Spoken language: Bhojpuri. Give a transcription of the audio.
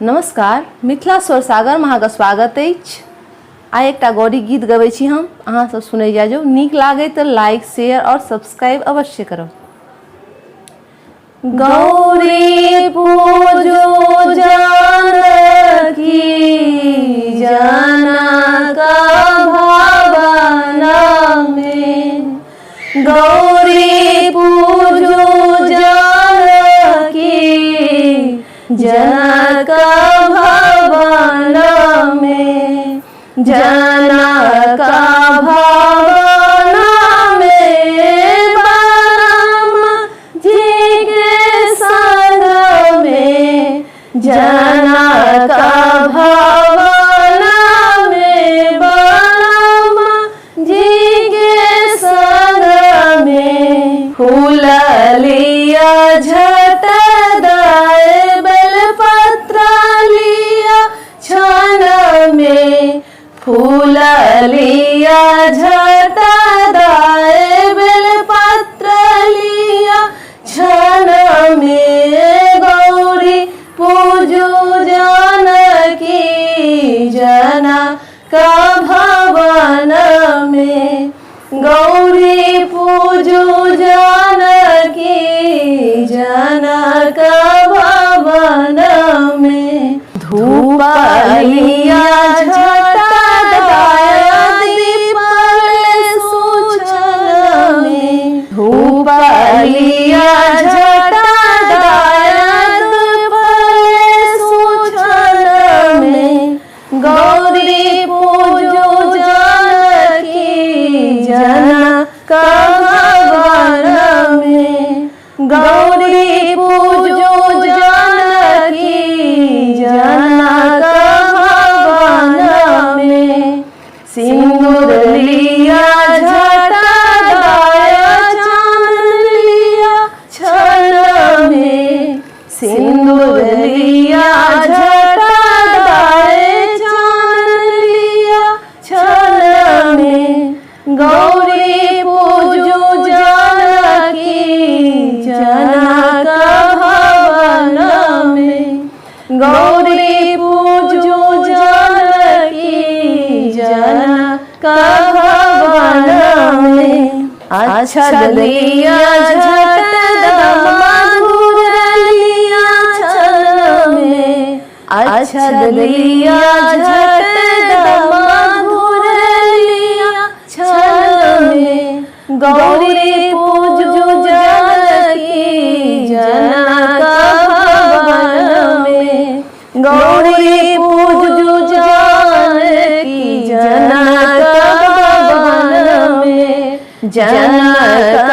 नमस्कार, मिथिला स्वर सागर में अहाँके स्वागत अछि। आइ एकटा गौरी गीत गबै छी हम, अहाँ सब सुनै जाजो। नीक लागे तो लाइक शेयर और सब्सक्राइब अवश्य करो। गौरी पूजो जानकी जनक भवन में, गौरी पूजो जानकी जनक भवन में, जनक भवन में बलराम जी के संग में, जनक भवन में बलराम जी के संग में, फूल लिया झट दाए बेलपत्र लिया छान में, फूल लिया झट दाए बेलपत्र लिया छान में, गौरी पूजो जानकी जनक भवन में, गौरी पूजो जानकी जनक भवन में, धूप लिया झट दाया दीपल सूचन में, धूप लिया झट दाया दीपल सूचन में, गौरी पूजो जानकी जनक भवन में, गौरी पूजो जानकी जनक भवन में, सिंदूर लिया झट दाया चांदन लिया छन में, सिंदूर लिया झट दाए चांदन लिया छन में, गौरी पूजो जानकी जनक भवन में, गौरी पूजो जानकी जनक भवन में, अक्षत लिया झट मधुर लिया छन में, अक्षत लिया झट मधुर लिया छन में, गौरी पूजो जानकी जनक भवन में, गौरी पूजो जानकी जनक भवन में, जनक